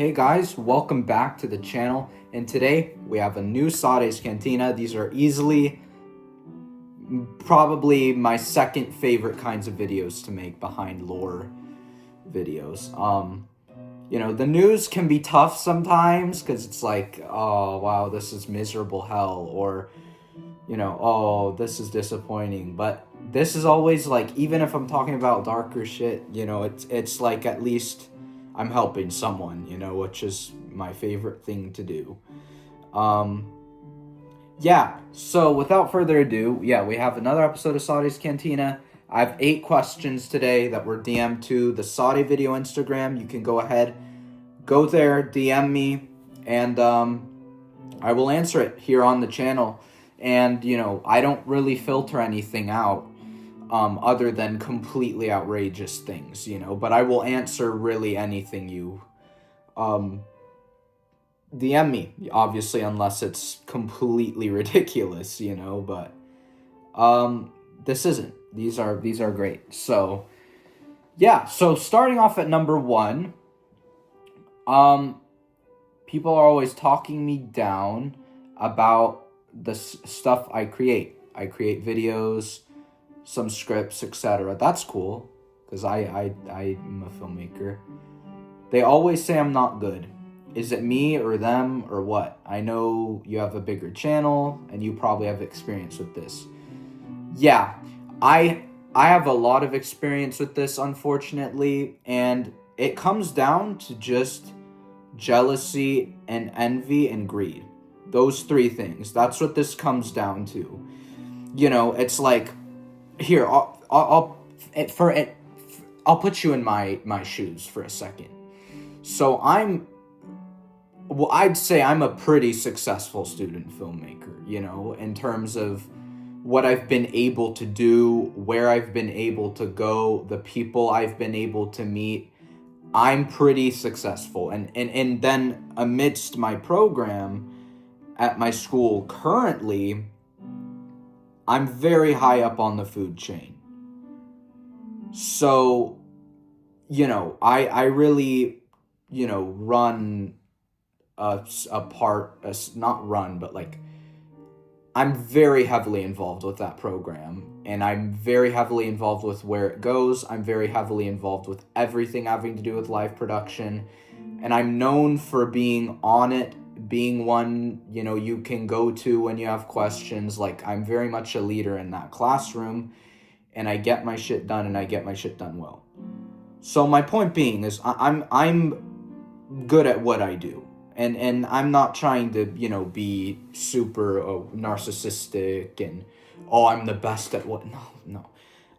Hey guys, welcome back to the channel, and today we have a new SAADE'S Cantina. These are easily probably my second favorite kinds of videos to make behind lore videos. The news can be tough sometimes because it's like, oh wow, this is miserable hell, or oh, this is disappointing. But this is always like, even if I'm talking about darker shit, it's like at least I'm helping someone, which is my favorite thing to do. So without further ado, we have another episode of SAADE'S Cantina. I have 8 questions today that were DM'd to the SAADE video Instagram. You can go ahead, go there, DM me, and I will answer it here on the channel. And, I don't really filter anything out other than completely outrageous things, but I will answer really anything you DM me, obviously, unless it's completely ridiculous, but this isn't. These are great. So starting off at number 1, people are always talking me down about the stuff I create. I create videos, some scripts, etc. That's cool, because I'm a filmmaker. They always say I'm not good. Is it me or them or what? I know you have a bigger channel and you probably have experience with this. Yeah, I have a lot of experience with this, unfortunately, and it comes down to just jealousy and envy and greed. Those 3 things. That's what this comes down to. It's like, here, I'll put you in my shoes for a second. So I'd say I'm a pretty successful student filmmaker, in terms of what I've been able to do, where I've been able to go, the people I've been able to meet. I'm pretty successful. And then amidst my program at my school currently, I'm very high up on the food chain. So, I really, run I'm very heavily involved with that program, and I'm very heavily involved with where it goes. I'm very heavily involved with everything having to do with live production, and I'm known for being on it, being one, you can go to when you have questions. Like, I'm very much a leader in that classroom, and I get my shit done, and I get my shit done well. So my point being is I'm good at what I do. And I'm not trying to, be super narcissistic and, I'm the best at what. No.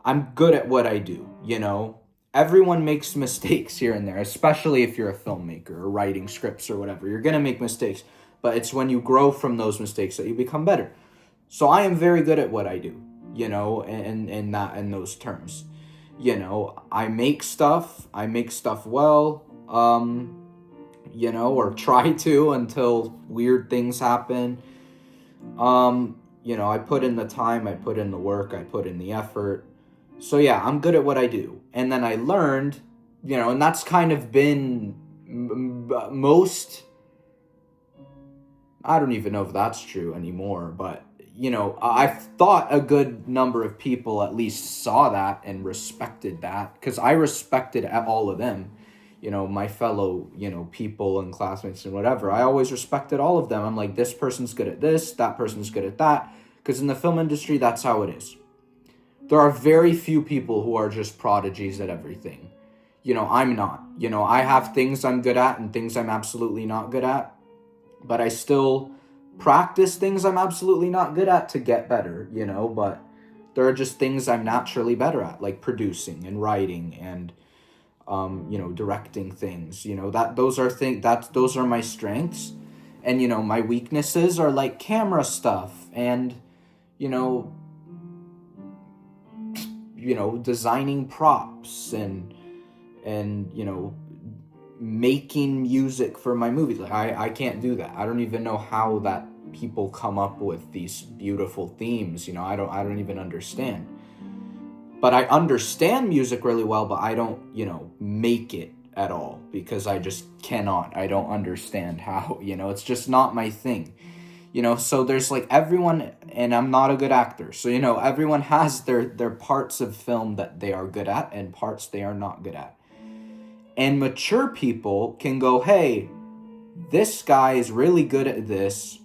I'm good at what I do, Everyone makes mistakes here and there, especially if you're a filmmaker or writing scripts or whatever. You're going to make mistakes, but it's when you grow from those mistakes that you become better. So I am very good at what I do, in those terms. I make stuff well, or try to, until weird things happen. I put in the time, I put in the work, I put in the effort. So yeah, I'm good at what I do. And then I learned, and that's kind of been most, I don't even know if that's true anymore, but I thought a good number of people at least saw that and respected that, because I respected all of them. My fellow, people and classmates and whatever. I always respected all of them. I'm like, this person's good at this, that person's good at that. Because in the film industry, that's how it is. There are very few people who are just prodigies at everything. I'm not. I have things I'm good at and things I'm absolutely not good at. But I still practice things I'm absolutely not good at to get better, But there are just things I'm naturally better at, like producing and writing and directing things, those are my strengths. And, my weaknesses are like camera stuff and, designing props and, making music for my movies. Like, I can't do that. I don't even know how that people come up with these beautiful themes. I don't even understand. But I understand music really well, but I don't, make it at all, because I just cannot. I don't understand how, it's just not my thing. So there's like everyone, and I'm not a good actor. So, everyone has their parts of film that they are good at and parts they are not good at. And mature people can go, hey, this guy is really good at this,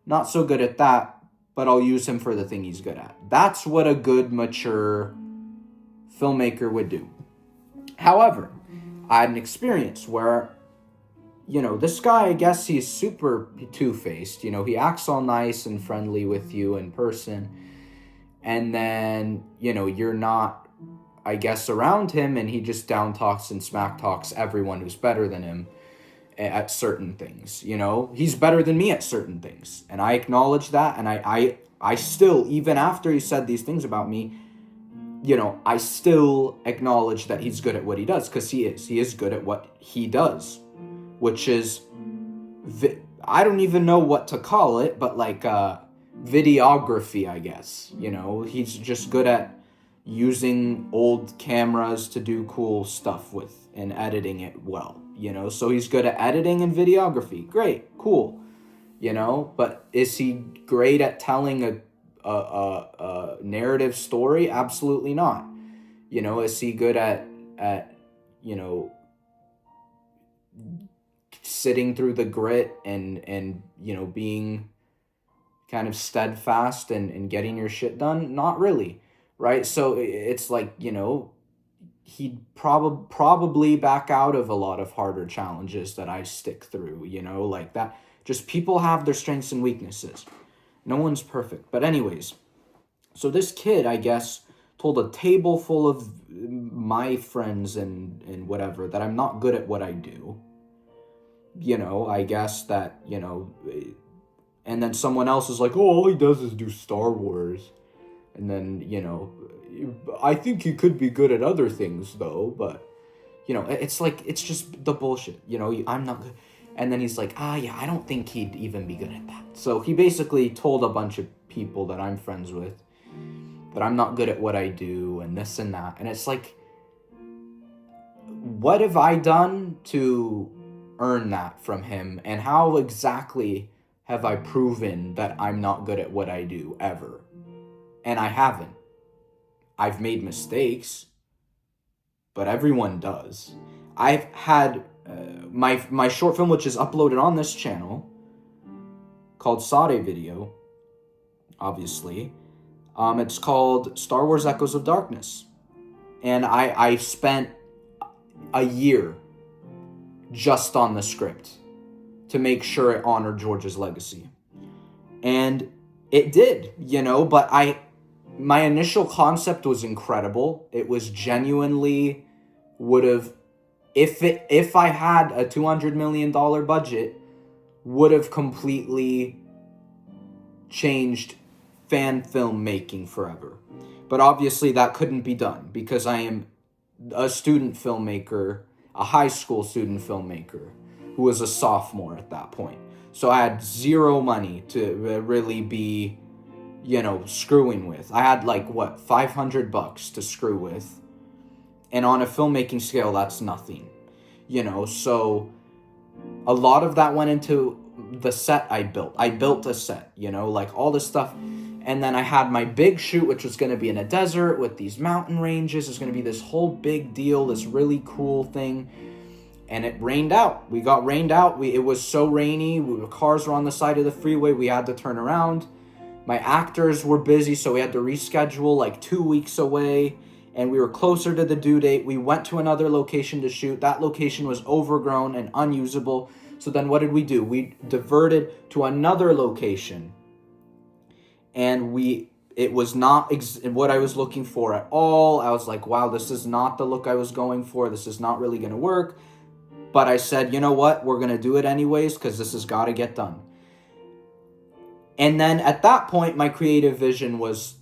not so good at that, but I'll use him for the thing he's good at. That's what a good, mature filmmaker would do. However, I had an experience where, this guy, I guess he's super two-faced. He acts all nice and friendly with you in person. And then, you're not, I guess, around him, and he just down talks and smack talks everyone who's better than him at certain things. He's better than me at certain things. And I acknowledge that. And I still, even after he said these things about me, I still acknowledge that he's good at what he does, because he is good at what he does, which is, I don't even know what to call it, but like videography, I guess. He's just good at using old cameras to do cool stuff with and editing it well, so he's good at editing and videography. Great, cool, but is he great at telling a narrative story? Absolutely not. Is he good at sitting through the grit and being kind of steadfast and getting your shit done? Not really, right? So it's like, he'd probably back out of a lot of harder challenges that I stick through, like that. Just people have their strengths and weaknesses. No one's perfect. But anyways, so this kid, I guess, told a table full of my friends and whatever that I'm not good at what I do. I guess that, and then someone else is like, oh, all he does is do Star Wars. And then, I think he could be good at other things, though. But, it's like, it's just the bullshit. I'm not good. And then he's like, yeah, I don't think he'd even be good at that. So he basically told a bunch of people that I'm friends with that I'm not good at what I do and this and that. And it's like, what have I done to earn that from him? And how exactly have I proven that I'm not good at what I do ever? And I haven't. I've made mistakes, but everyone does. I've had my short film, which is uploaded on this channel, called SAADE'S video, obviously. It's called Star Wars Echoes of Darkness. And I spent a year just on the script to make sure it honored George's legacy. And it did, but my initial concept was incredible. It was genuinely would have, if I had a $200 million budget, would have completely changed fan filmmaking forever. But obviously that couldn't be done because I am a student filmmaker, a high school student filmmaker who was a sophomore at that point. So I had zero money to really be, screwing with. I had $500 to screw with. And on a filmmaking scale, that's nothing, so a lot of that went into the set I built. I built a set, all this stuff. And then I had my big shoot, which was going to be in a desert with these mountain ranges. It's going to be this whole big deal, this really cool thing. And it rained out. We got rained out. It was so rainy. Cars were on the side of the freeway. We had to turn around. My actors were busy, so we had to reschedule 2 weeks away. And we were closer to the due date. We went to another location to shoot. That location was overgrown and unusable. So then what did we do? We diverted to another location. And it was not what I was looking for at all. I was like, wow, this is not the look I was going for. This is not really going to work. But I said, you know what? We're going to do it anyways because this has got to get done. And then at that point, my creative vision was,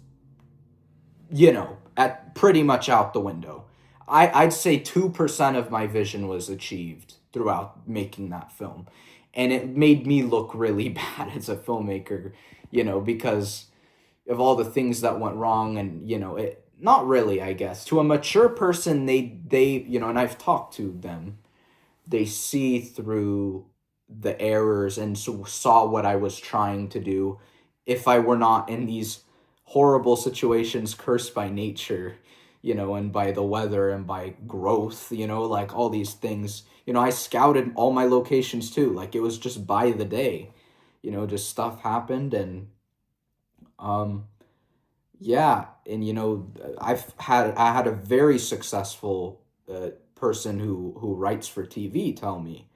at pretty much out the window. I'd say 2% of my vision was achieved throughout making that film. And it made me look really bad as a filmmaker, because of all the things that went wrong. And, not really, I guess. To a mature person, they and I've talked to them, they see through the errors and saw what I was trying to do if I were not in these horrible situations cursed by nature, and by the weather and by growth, like all these things. I scouted all my locations too. Like, it was just by the day, just stuff happened. And yeah, and I had a very successful person who writes for TV tell me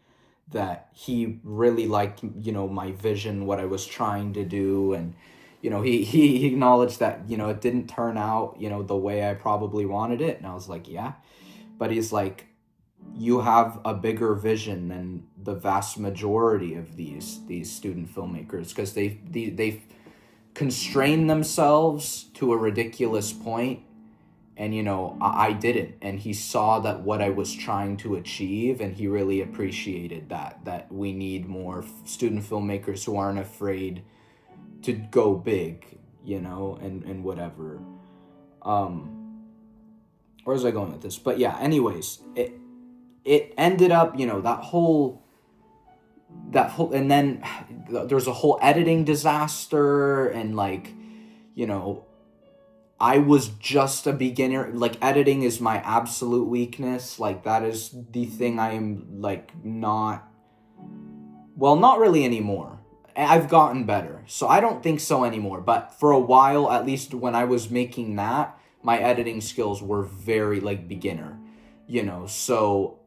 that he really liked, my vision, what I was trying to do. And he acknowledged that, it didn't turn out, the way I probably wanted it. And I was like, yeah. But he's like, you have a bigger vision than the vast majority of these student filmmakers, because they constrain themselves to a ridiculous point. And I didn't. And he saw that what I was trying to achieve, and he really appreciated that we need more student filmmakers who aren't afraid to go big, and whatever. Where was I going with this? But yeah, anyways, it ended up, that whole, and then there's a whole editing disaster. And like, I was just a beginner. Like, editing is my absolute weakness. Like, that is the thing I am, like, not really anymore. I've gotten better, so I don't think so anymore. But for a while, at least when I was making that, my editing skills were very, like, beginner, so,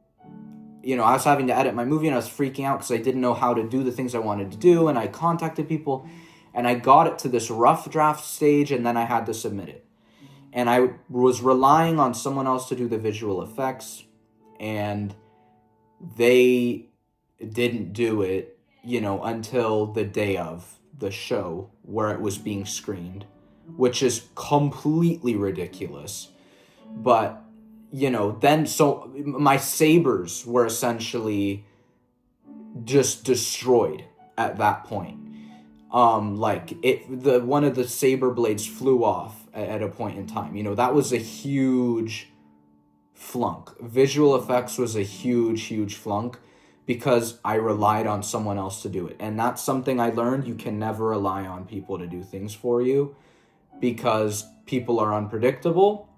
I was having to edit my movie, and I was freaking out because I didn't know how to do the things I wanted to do. And I contacted people, and I got it to this rough draft stage, and then I had to submit it. And I was relying on someone else to do the visual effects, and they didn't do it, until the day of the show where it was being screened, which is completely ridiculous. But, then, so my sabers were essentially just destroyed at that point. Like, one of the saber blades flew off at a point in time. That was a huge flunk. Visual effects was a huge flunk, because I relied on someone else to do it. And that's something I learned. You can never rely on people to do things for you, because people are unpredictable.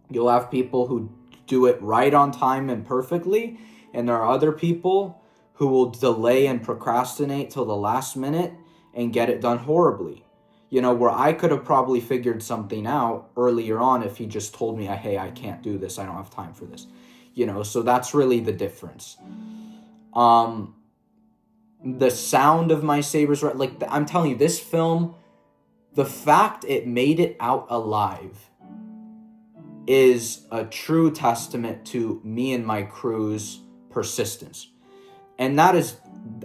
You'll have people who do it right on time and perfectly, and there are other people who will delay and procrastinate till the last minute and get it done horribly. Where I could have probably figured something out earlier on if he just told me, hey, I can't do this, I don't have time for this. So that's really the difference. The sound of my sabers, like, I'm telling you, this film, the fact it made it out alive is a true testament to me and my crew's persistence. And that is,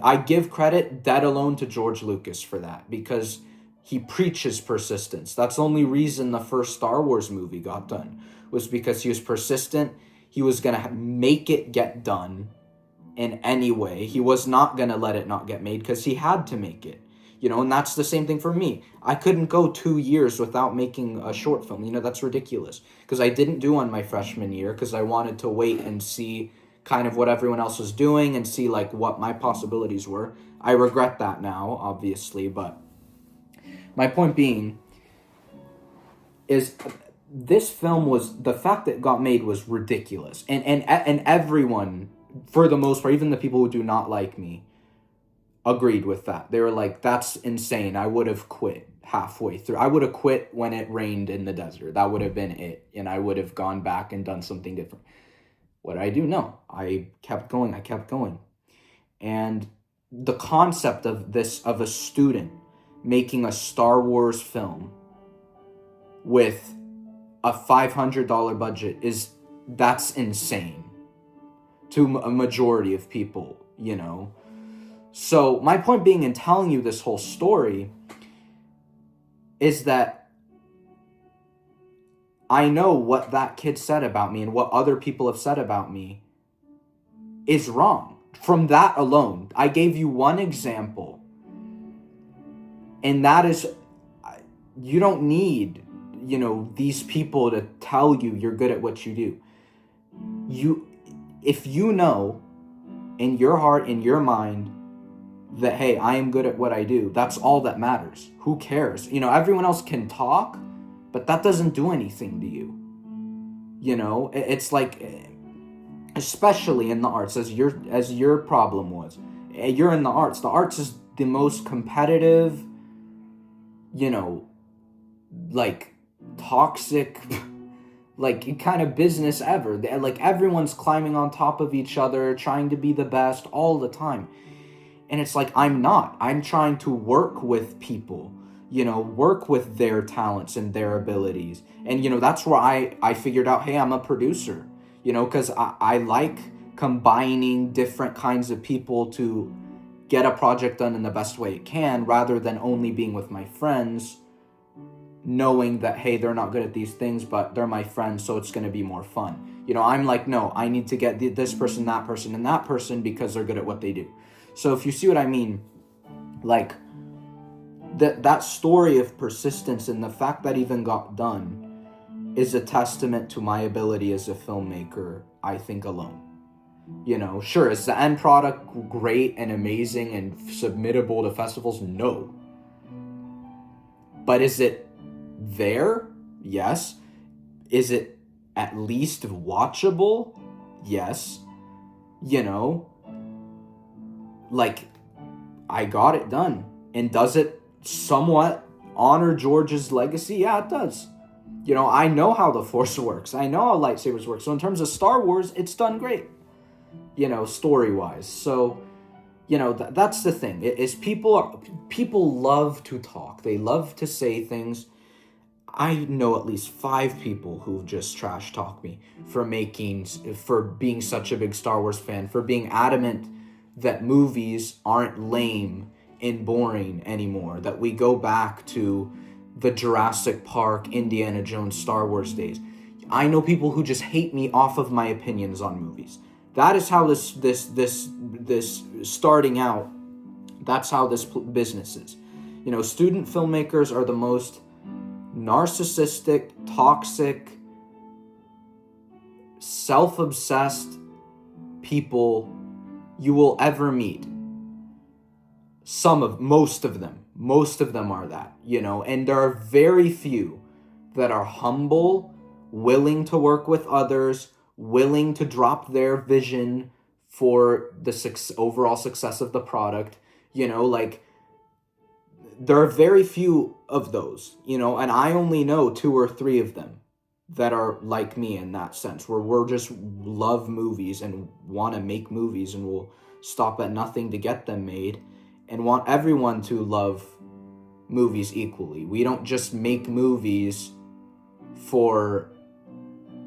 I give credit dead alone to George Lucas for that, because he preaches persistence. That's the only reason the first Star Wars movie got done, was because he was persistent. He was going to make it get done in any way. He was not going to let it not get made, because he had to make it. And that's the same thing for me. I couldn't go 2 years without making a short film. That's ridiculous, because I didn't do one my freshman year, because I wanted to wait and see kind of what everyone else was doing and see, like, what my possibilities were. I regret that now, obviously, but my point being is this film was, the fact that it got made was ridiculous. And everyone, for the most part, even the people who do not like me, agreed with that. They were like, that's insane. I would have quit halfway through. I would have quit when it rained in the desert. That would have been it. And I would have gone back and done something different. What did I do? No. I kept going. And the concept of a student making a Star Wars film with a $500 budget that's insane to a majority of people, So my point being in telling you this whole story is that I know what that kid said about me and what other people have said about me is wrong. From that alone, I gave you one example. And that is, you don't need these people to tell you you're good at what you do. If you know in your heart, in your mind, that, hey, I am good at what I do, that's all that matters. Who cares? Everyone else can talk, but that doesn't do anything to you. It's like, especially in the arts, as your problem was. You're in the arts. The arts is the most competitive, like toxic, like kind of business ever. Like everyone's climbing on top of each other, trying to be the best all the time. And it's like, I'm trying to work with people, work with their talents and their abilities. And, that's where I figured out, hey, I'm a producer, because I like combining different kinds of people to get a project done in the best way it can, rather than only being with my friends, knowing that, hey, they're not good at these things, but they're my friends, so it's going to be more fun. I'm like, no, I need to get this person, that person, and that person because they're good at what they do. So if you see what I mean, like that story of persistence and the fact that even got done is a testament to my ability as a filmmaker, I think, alone. Sure, is the end product great and amazing and submittable to festivals? No. But is it there? Yes. Is it at least watchable? Yes. Like, I got it done. And does it somewhat honor George's legacy? Yeah, it does. I know how the Force works. I know how lightsabers work. So in terms of Star Wars, it's done great, story-wise. So, that's the thing. Is people love to talk. They love to say things. I know at least 5 people who've just trash talked me for being such a big Star Wars fan, for being adamant that movies aren't lame and boring anymore, that we go back to the Jurassic Park, Indiana Jones, Star Wars days. I know people who just hate me off of my opinions on movies. That is how this starting out, that's how this business is. Student filmmakers are the most narcissistic, toxic, self-obsessed people you will ever meet. Most of them are that, and there are very few that are humble, willing to work with others, willing to drop their vision for the overall success of the product. Like, there are very few of those, and I only know 2 or 3 of them that are like me in that sense, where we're just love movies and want to make movies and will stop at nothing to get them made, and want everyone to love movies equally. We don't just make movies for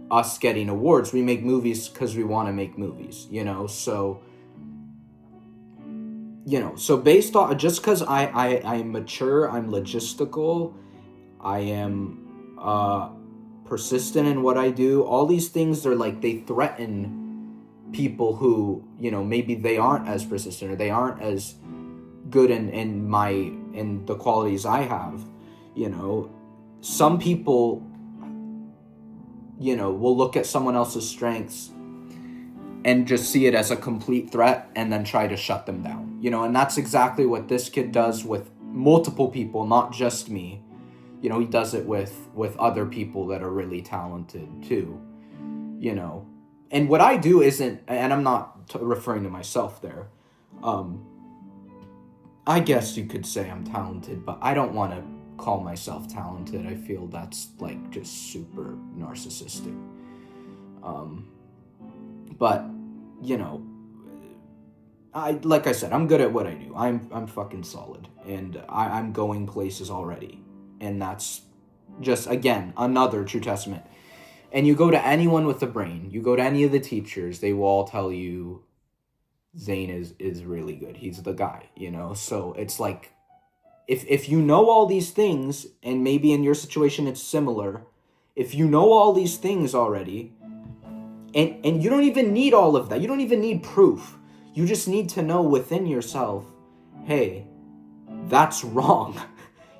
us getting awards. We make movies because we want to make movies, so based on, just because I'm mature, I'm logistical, I am persistent in what I do, all these things are like, they threaten people who, maybe they aren't as persistent, or they aren't as good in the qualities I have. Some people, will look at someone else's strengths and just see it as a complete threat and then try to shut them down, and that's exactly what this kid does with multiple people, not just me. He does it with other people that are really talented too, and what I do isn't, and I'm not referring to myself there, I guess you could say I'm talented, but I don't want to call myself talented. I feel that's like just super narcissistic. But like I said, I'm good at what I do. I'm fucking solid, and I'm going places already, and that's just, again, another true testament. And you go to anyone with a brain, you go to any of the teachers, they will all tell you Zane is really good. He's the guy, So it's like, if you know all these things, and maybe in your situation it's similar, if you know all these things already, and you don't even need all of that, you don't even need proof, you just need to know within yourself, hey, that's wrong.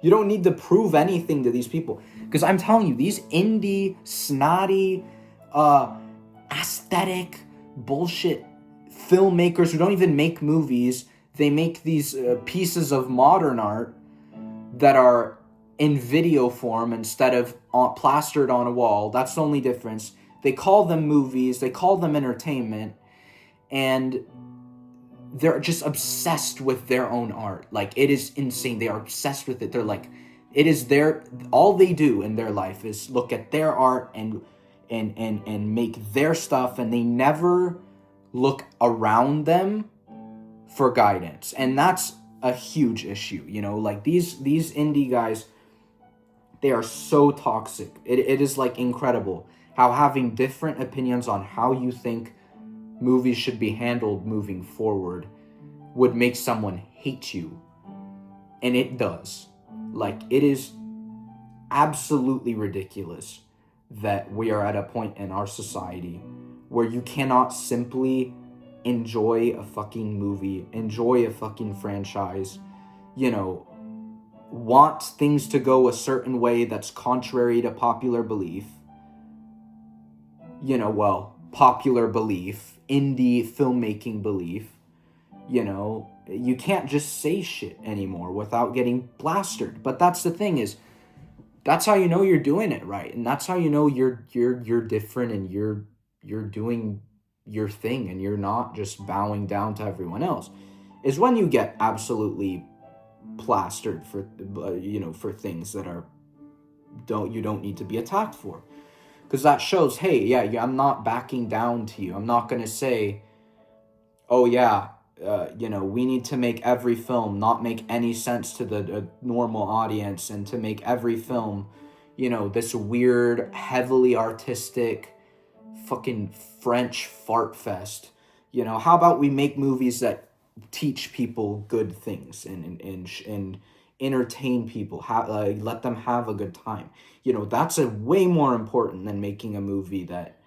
You don't need to prove anything to these people, Because I'm telling you, these indie, snotty, aesthetic bullshit filmmakers who don't even make movies, they make these pieces of modern art that are in video form instead of plastered on a wall. That's the only difference. They call them movies, they call them entertainment, and they're just obsessed with their own art. Like, it is insane. They are obsessed with it. They're like, it is all they do in their life is look at their art and make their stuff, and they never look around them for guidance. And that's a huge issue, you know? Like, these indie guys, they are so toxic. It is like incredible how having different opinions on how you think movies should be handled moving forward would make someone hate you. And it does. Like, it is absolutely ridiculous that we are at a point in our society where you cannot simply enjoy a fucking movie, enjoy a fucking franchise, you know, want things to go a certain way that's contrary to popular belief, you know, well, popular belief, indie filmmaking belief, you know, you can't just say shit anymore without getting blasted. But that's the thing is, that's how you know you're doing it right, and that's how you know you're different and you're doing your thing and you're not just bowing down to everyone else, is when you get absolutely plastered for for things that you don't need to be attacked for, because that shows, hey, yeah, I'm not backing down to you. I'm not gonna say, oh yeah, we need to make every film not make any sense to the normal audience, and to make every film, this weird, heavily artistic, fucking French fart fest. How about we make movies that teach people good things and entertain people, let them have a good time. That's a way more important than making a movie that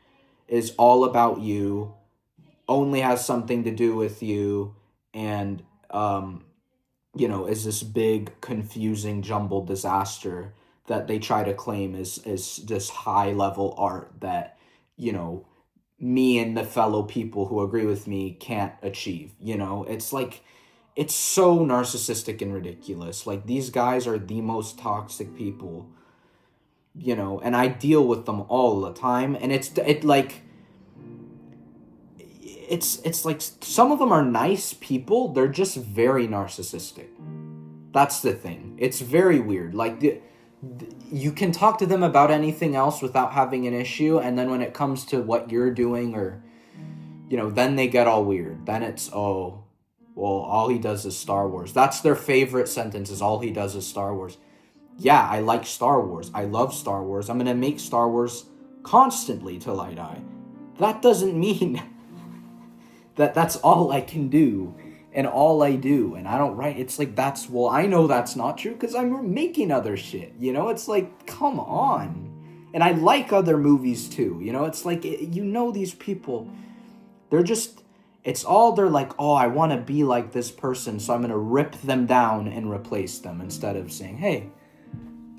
is all about you, only has something to do with you, and is this big, confusing, jumbled disaster that they try to claim is this high level art that me and the fellow people who agree with me can't achieve. It's like, it's so narcissistic and ridiculous. Like, these guys are the most toxic people, and I deal with them all the time, and it's like some of them are nice people, they're just very narcissistic. That's the thing. It's very weird. Like, you can talk to them about anything else without having an issue, and then when it comes to what you're doing, or then they get all weird. Then it's, oh, well, all he does is Star Wars. That's their favorite sentence, is all he does is Star Wars. Yeah, I like Star Wars. I love Star Wars. I'm gonna make Star Wars constantly till I die. That doesn't mean that's all I can do and all I do, and I don't write. It's like, I know that's not true because I'm making other shit, it's like, come on. And I like other movies too, it's like, these people, they're just, they're like, oh, I want to be like this person, so I'm going to rip them down and replace them, instead of saying, hey,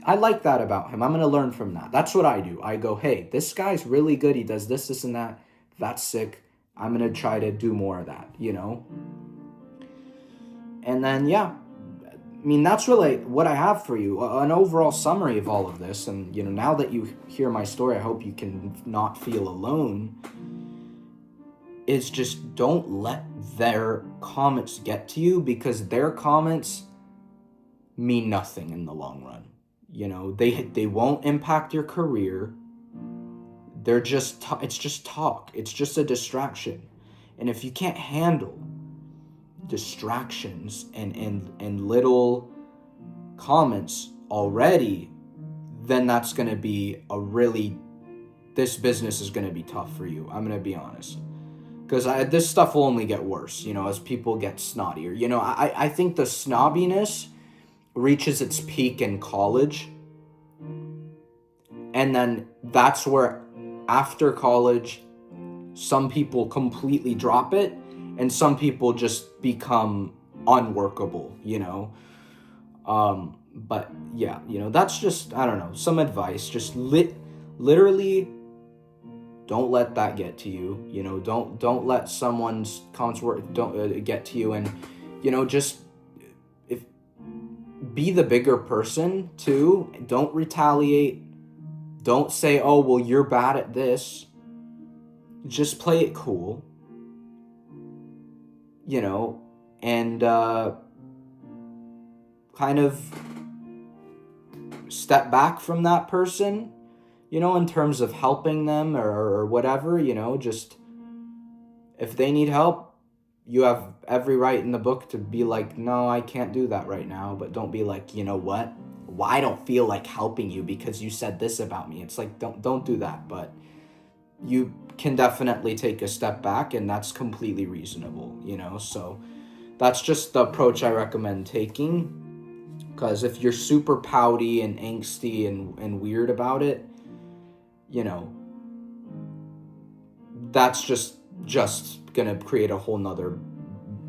I like that about him, I'm going to learn from that. That's what I do. I go, hey, this guy's really good, he does this and that, that's sick, I'm going to try to do more of that, And then, yeah, I mean, that's really what I have for you, an overall summary of all of this. And, now that you hear my story, I hope you can not feel alone, is just don't let their comments get to you, because their comments mean nothing in the long run. They won't impact your career. They're just, it's just talk. It's just a distraction. And if you can't handle distractions and little comments already, then that's going to be this business is going to be tough for you. I'm going to be honest. Because this stuff will only get worse, as people get snottier. I think the snobbiness reaches its peak in college. And then that's where, after college, some people completely drop it, and some people just become unworkable, But yeah, that's just, I don't know, some advice. Just literally don't let that get to you. Don't let someone's comments don't get to you. And just, if be the bigger person too. Don't retaliate. Don't say, oh well, you're bad at this. Just play it cool, and kind of step back from that person, in terms of helping them or whatever. Just, if they need help, you have every right in the book to be like, no, I can't do that right now. But don't be like, you know what? Well, I don't feel like helping you because you said this about me. It's like, don't do that. But you can definitely take a step back, and that's completely reasonable, So that's just the approach I recommend taking. Because if you're super pouty and angsty and weird about it, that's just gonna create a whole nother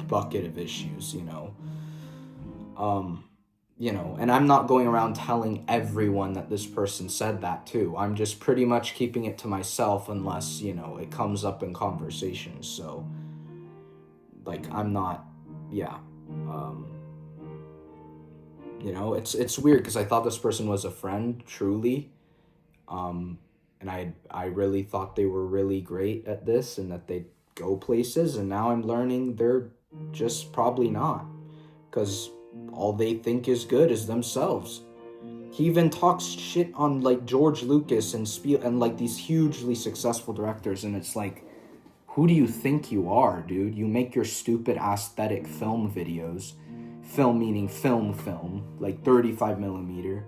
bucket of issues, and I'm not going around telling everyone that this person said that too. I'm just pretty much keeping it to myself unless, it comes up in conversations. So, like, I'm not, yeah. It's weird because I thought this person was a friend, truly. And I really thought they were really great at this and that they'd go places, and now I'm learning they're just probably not, because all they think is good is themselves. He even talks shit on like George Lucas and and like these hugely successful directors, and it's like, who do you think you are, dude? You make your stupid aesthetic film videos, film meaning film, like 35 millimeter.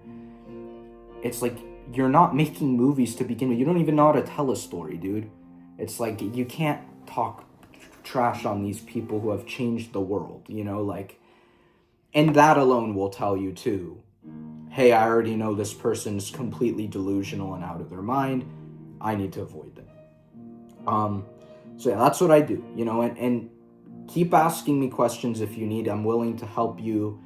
It's like, you're not making movies to begin with. You don't even know how to tell a story, dude. It's like, you can't talk trash on these people who have changed the world, like, and that alone will tell you too, hey, I already know this person's completely delusional and out of their mind. I need to avoid them. So yeah, that's what I do, and keep asking me questions if you need. I'm willing to help you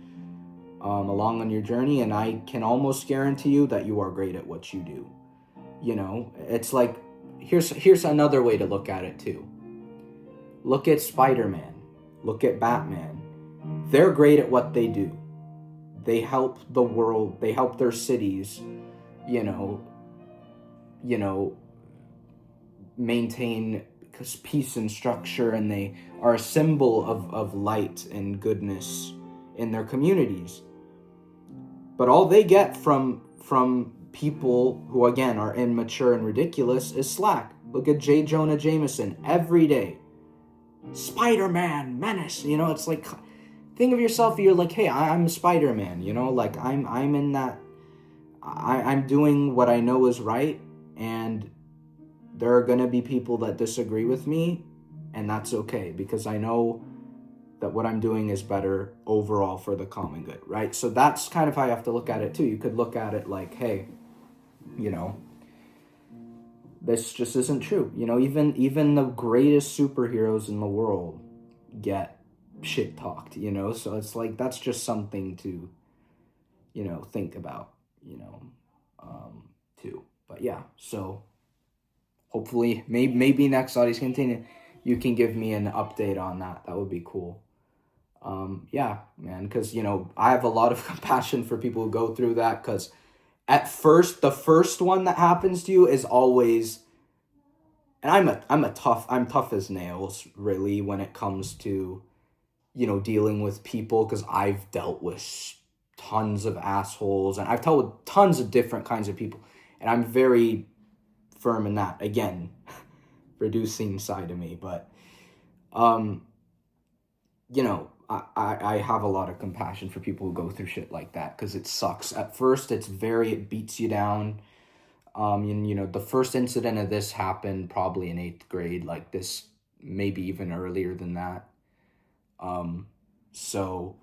along on your journey, and I can almost guarantee you that you are great at what you do. It's like, here's another way to look at it too. Look at Spider-Man. Look at Batman. They're great at what they do. They help the world. They help their cities, maintain peace and structure, and they are a symbol of light and goodness in their communities. But all they get from people who, again, are immature and ridiculous is slack. Look at J. Jonah Jameson every day. Spider-Man, menace. It's like, think of yourself, you're like, hey, I'm Spider-Man, like, I'm in that, I'm doing what I know is right, and there are gonna be people that disagree with me, and that's okay, because I know that what I'm doing is better overall for the common good, right? So that's kind of how you have to look at it too. You could look at it like, hey, this just isn't true. Even the greatest superheroes in the world get shit talked, so it's like, that's just something to, think about, too. But yeah, so hopefully maybe next SAADE'S CANTINA you can give me an update on that. That would be cool. Yeah, man, because I have a lot of compassion for people who go through that, because at first, the first one that happens to you is always, and I'm tough as nails, really, when it comes to dealing with people, because I've dealt with tons of assholes, and I've dealt with tons of different kinds of people, and I'm very firm in that. Again, reducing side of me, but I have a lot of compassion for people who go through shit like that, because it sucks. At first, it beats you down. The first incident of this happened probably in 8th grade, like this, maybe even earlier than that. So,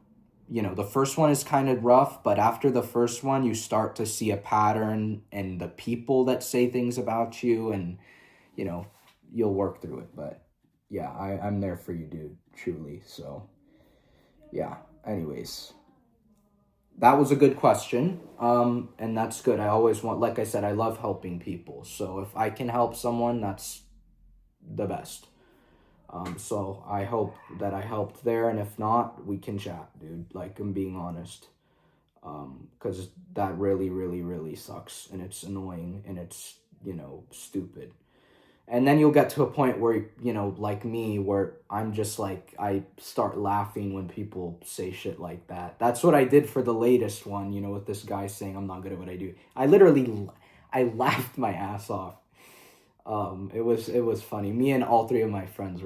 the first one is kind of rough, but after the first one, you start to see a pattern in the people that say things about you, and, you'll work through it. But yeah, I'm there for you, dude, truly. So yeah, anyways, that was a good question. And that's good. I always want, like I said, I love helping people. So if I can help someone, that's the best. So I hope that I helped there, and if not, we can chat, dude. Like, I'm being honest. Because that really, really, really sucks, and it's annoying, and it's, stupid. And then you'll get to a point where, like me, where I'm just like, I start laughing when people say shit like that. That's what I did for the latest one, with this guy saying I'm not good at what I do. I laughed my ass off. It was funny. Me and all three of my friends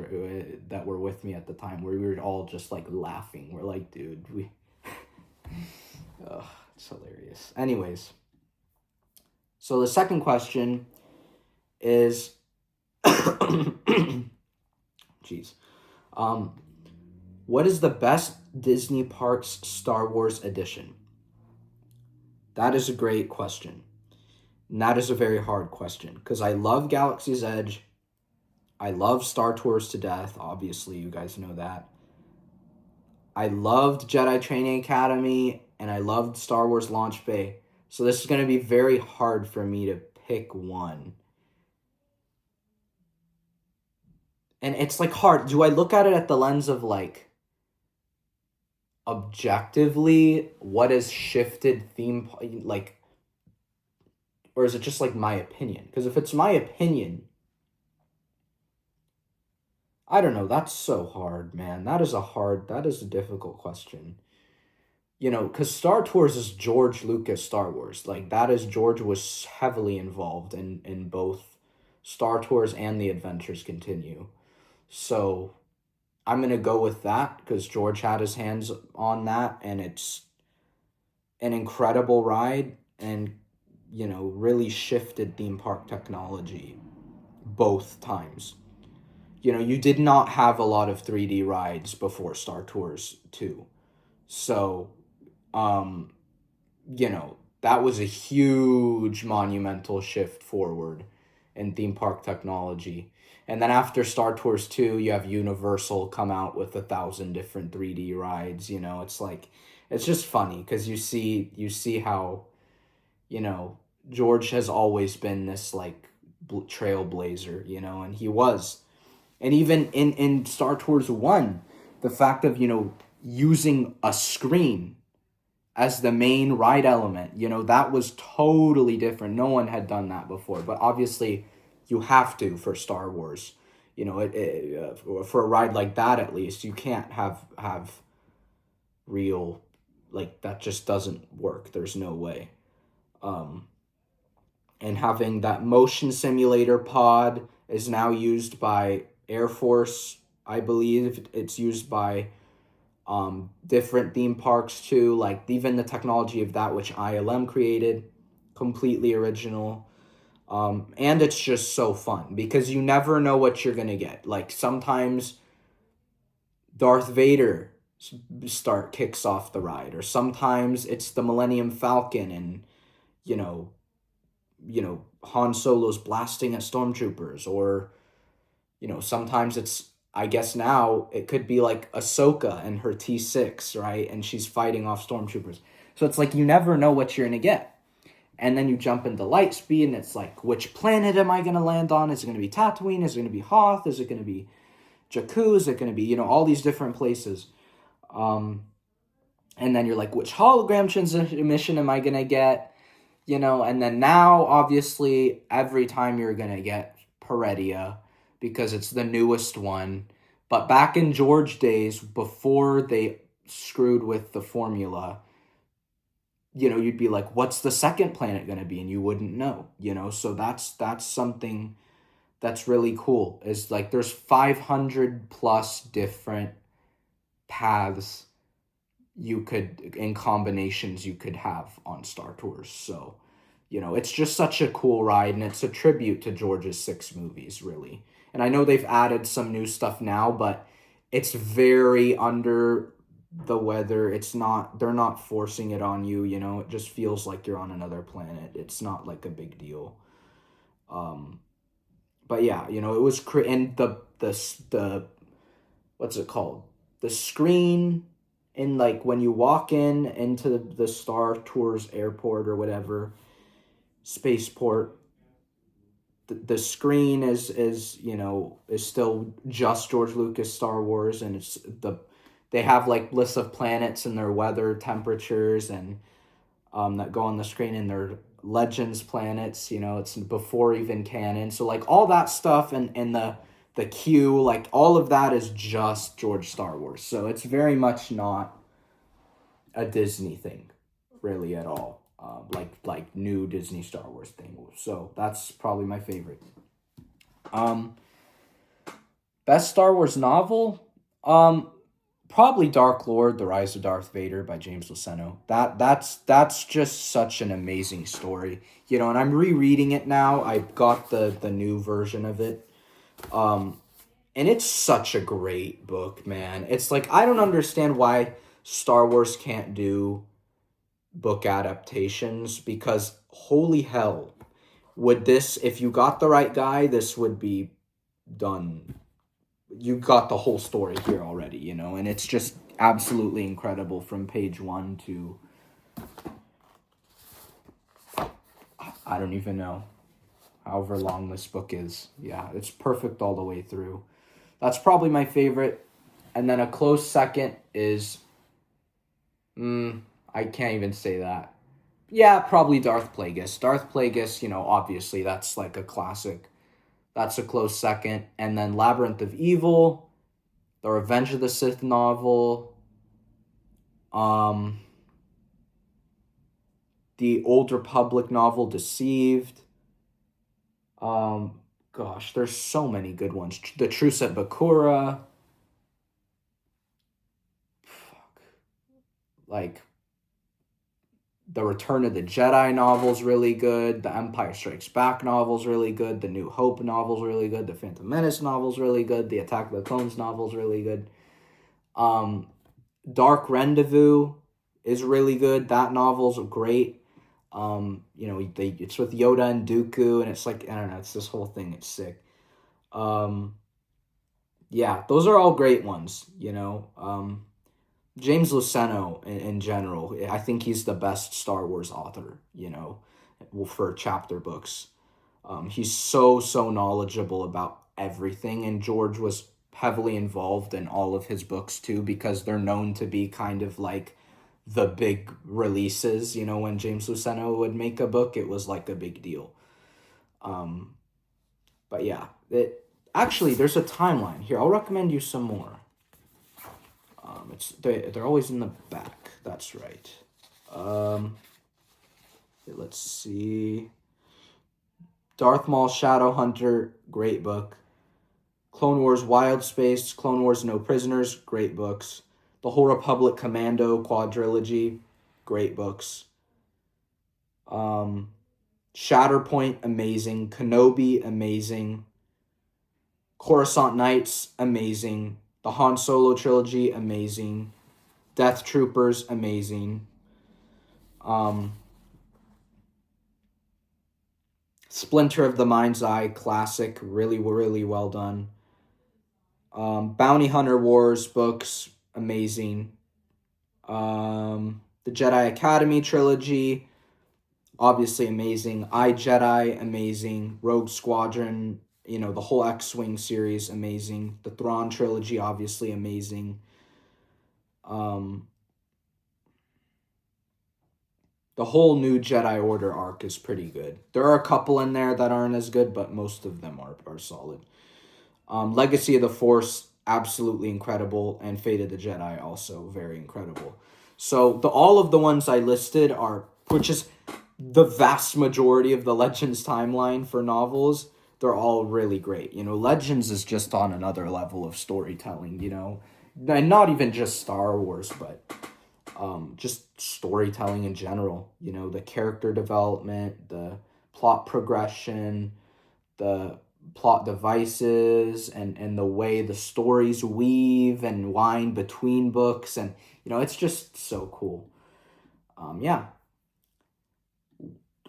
that were with me at the time, we were all just like laughing. We're like, dude, ugh, it's hilarious. Anyways, so the second question is, jeez, what is the best Disney Parks Star Wars edition? That is a great question. And that is a very hard question because I love Galaxy's Edge. I love Star Tours to death. Obviously, you guys know that. I loved Jedi Training Academy and I loved Star Wars Launch Bay. So this is going to be very hard for me to pick one. And it's like hard. Do I look at it at the lens of like objectively what has shifted theme, like, or is it just like my opinion? Because if it's my opinion, I don't know. That's so hard, man. That is a difficult question. Because Star Tours is George Lucas Star Wars. Like, that is, George was heavily involved in both Star Tours and The Adventures Continue. So I'm going to go with that because George had his hands on that, and it's an incredible ride and, really shifted theme park technology both times. You did not have a lot of 3D rides before Star Tours 2. So, that was a huge monumental shift forward in theme park technology. And then after Star Tours 2, you have Universal come out with 1,000 different 3D rides. It's like, it's just funny because you see how, George has always been this like trailblazer, and he was. And even in Star Tours 1, the fact of, using a screen as the main ride element, that was totally different. No one had done that before. But obviously, you have to for Star Wars. For a ride like that, at least, you can't have real, like, that just doesn't work. There's no way. And having that motion simulator pod is now used by Air Force. I believe it's used by different theme parks too, like even the technology of that which ILM created, completely original. And it's just so fun because you never know what you're gonna get. Like, sometimes Darth Vader kicks off the ride, or sometimes it's the Millennium Falcon, and you know Han Solo's blasting at stormtroopers, or sometimes it's, I guess now it could be like Ahsoka and her T6, right? And she's fighting off stormtroopers. So it's like you never know what you're going to get. And then you jump into Lightspeed and it's like, which planet am I going to land on? Is it going to be Tatooine? Is it going to be Hoth? Is it going to be Jakku? Is it going to be, all these different places? And then you're like, which hologram transmission am I going to get? And then now, obviously, every time you're going to get Peredia, because it's the newest one. But back in George days, before they screwed with the formula, you'd be like, what's the second planet going to be? And you wouldn't know, So that's something that's really cool, is like there's 500 plus different paths in combinations you could have on Star Tours. So, it's just such a cool ride, and it's a tribute to George's 6 movies, really. And I know they've added some new stuff now, but it's very under the weather. They're not forcing it on you, it just feels like you're on another planet. It's not like a big deal. But yeah, it was, and the what's it called? The screen in like when you walk into the Star Tours airport or whatever spaceport, the screen is is still just George Lucas Star Wars, and they have like lists of planets and their weather temperatures and that go on the screen, and their Legends planets. It's before even canon, so like all that stuff and the queue, like all of that is just George Star Wars. So it's very much not a Disney thing, really at all. Like new Disney Star Wars thing. So that's probably my favorite. Best Star Wars novel, probably Dark Lord: The Rise of Darth Vader by James Luceno. That's just such an amazing story, and I'm rereading it now. I got the new version of it. And it's such a great book, man. It's like I don't understand why Star Wars can't do book adaptations, because holy hell, would this, if you got the right guy, this would be done. You got the whole story here already, and it's just absolutely incredible from page 1 to I don't even know however long this book is. Yeah, it's perfect all the way through. That's probably my favorite. And then a close second is I can't even say that. Yeah, probably Darth Plagueis. Darth Plagueis, obviously that's like a classic. That's a close second. And then Labyrinth of Evil, the Revenge of the Sith novel, the Old Republic novel, Deceived. Gosh, there's so many good ones. The Truce at Bakura. Fuck. Like, the Return of the Jedi novel's really good. The Empire Strikes Back novel's really good. The New Hope novel's really good. The Phantom Menace novel's really good. The Attack of the Clones novel's really good. Dark Rendezvous is really good. That novel's great. It's with Yoda and Dooku, and it's like, I don't know, it's this whole thing. It's sick. Yeah, those are all great ones, James Luceno in general, I think he's the best Star Wars author, for chapter books. He's so knowledgeable about everything, and George was heavily involved in all of his books too, because they're known to be kind of like the big releases. When James Luceno would make a book, it was like a big deal. But yeah, actually there's a timeline here. I'll recommend you some more. They're always in the back. That's right. Let's see. Darth Maul Shadowhunter, great book. Clone Wars Wild Space, Clone Wars No Prisoners, great books. The Whole Republic Commando quadrilogy, great books. Shatterpoint, amazing. Kenobi, amazing. Coruscant Nights, amazing. The Han Solo trilogy, amazing. Death Troopers, amazing. Splinter of the Mind's Eye, classic, really, really well done. Bounty Hunter Wars books, amazing. The Jedi Academy trilogy, obviously amazing. I, Jedi, amazing. Rogue Squadron, the whole X-Wing series, amazing. The Thrawn trilogy, obviously amazing. The whole New Jedi Order arc is pretty good. There are a couple in there that aren't as good, but most of them are solid. Legacy of the Force, absolutely incredible, and Fate of the Jedi, also very incredible. So all of the ones I listed which is the vast majority of the Legends timeline for novels, they're all really great. Legends is just on another level of storytelling, and not even just Star Wars, but just storytelling in general. The character development, the plot progression, the plot devices, and the way the stories weave and wind between books, and it's just so cool. Yeah.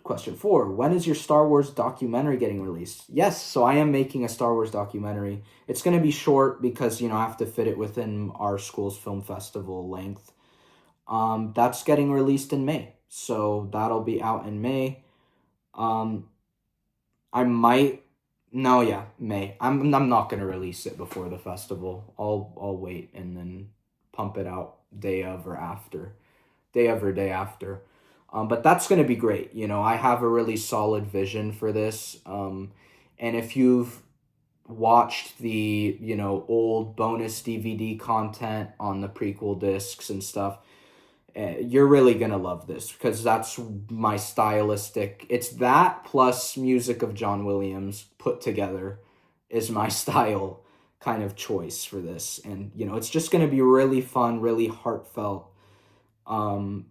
Question 4, when is your Star Wars documentary getting released? Yes, so I am making a Star Wars documentary. It's going to be short because, I have to fit it within our school's film festival length. That's getting released in May, so that'll be out in May. Um, I might. No, yeah, May. I'm not gonna release it before the festival. I'll wait and then pump it out day of or after, day of or day after. But that's gonna be great. I have a really solid vision for this. And if you've watched the old bonus DVD content on the prequel discs and stuff, you're really gonna love this because that's my stylistic. It's that plus music of John Williams put together is my style kind of choice for this, and it's just gonna be really fun, really heartfelt, um,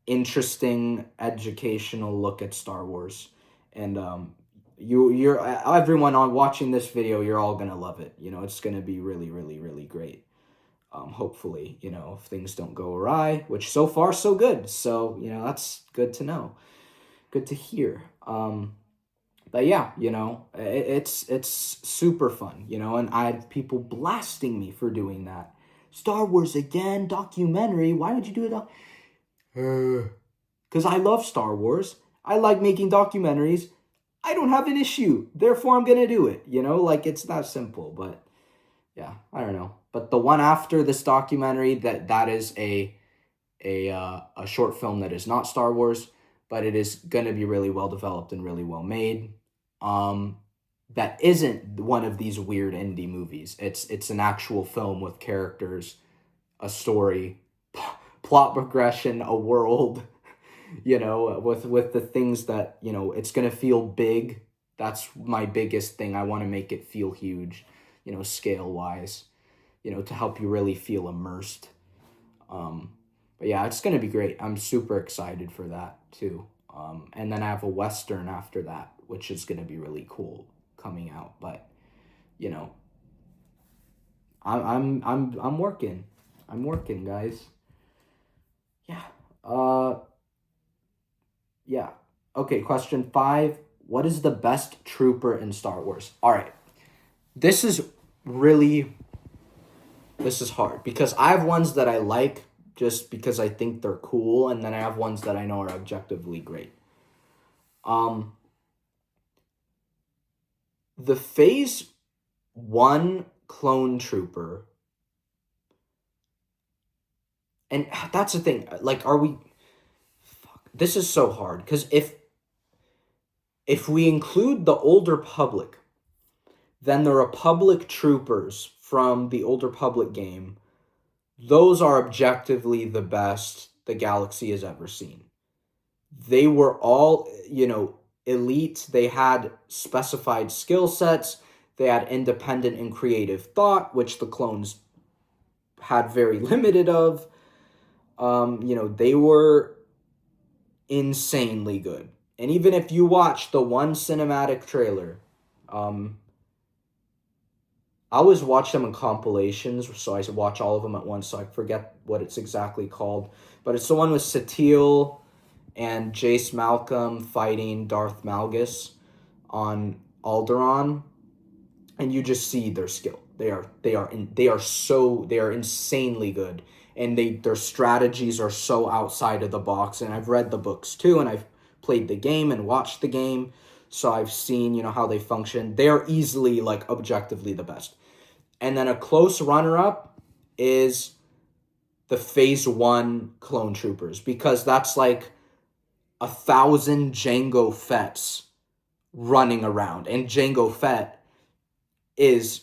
interesting, educational look at Star Wars, and you're everyone on watching this video, you're all gonna love it. It's gonna be really, really, really great. Hopefully, if things don't go awry, which so far so good. So, that's good to know. Good to hear. But yeah, it's super fun, and I had people blasting me for doing that. Star Wars again, documentary. Why would you do it? Because I love Star Wars. I like making documentaries. I don't have an issue. Therefore, I'm going to do it. It's that simple. But yeah, I don't know. But the one after this documentary, that is a short film that is not Star Wars, but it is going to be really well developed and really well made. That isn't one of these weird indie movies. It's an actual film with characters, a story, plot progression, a world. With the things that it's going to feel big. That's my biggest thing. I want to make it feel huge, scale wise, to help you really feel immersed. But yeah, it's going to be great. I'm super excited for that too. And then I have a Western after that, which is going to be really cool coming out. But, I'm working. I'm working, guys. Yeah. Yeah. Okay, question 5. What is the best trooper in Star Wars? All right. This is hard because I have ones that I like just because I think they're cool, and then I have ones that I know are objectively great. The Phase 1 clone trooper, and that's the thing, like, this is so hard, because if we include the Old Republic, then the Republic troopers from the Old Republic game, those are objectively the best the galaxy has ever seen. They were all, elite. They had specified skill sets. They had independent and creative thought, which the clones had very limited of. They were insanely good. And even if you watch the one cinematic trailer, I always watch them in compilations, so I watch all of them at once, so I forget what it's exactly called. But it's the one with Satele and Jace Malcolm fighting Darth Malgus on Alderaan, and you just see their skill. They are insanely good, and their strategies are so outside of the box. And I've read the books too, and I've played the game and watched the game, so I've seen how they function. They are easily, like, objectively the best. And then a close runner-up is the Phase 1 clone troopers, because that's like 1,000 Jango Fett's running around. And Jango Fett is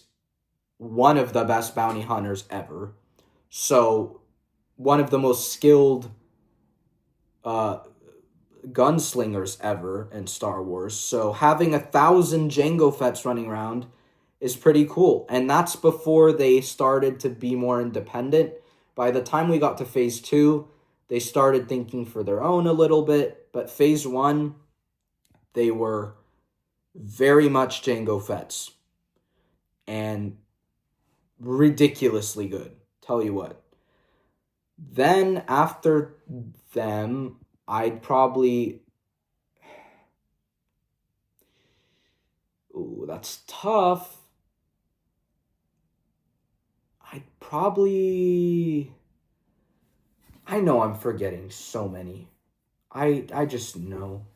one of the best bounty hunters ever. So one of the most skilled gunslingers ever in Star Wars. So having 1,000 Jango Fett's running around is pretty cool. And that's before they started to be more independent. By the time we got to Phase 2, they started thinking for their own a little bit. But Phase 1, they were very much Jango Fett's. And ridiculously good. Tell you what. Then after them, I'd probably... Ooh, that's tough. I know I'm forgetting so many. I just know.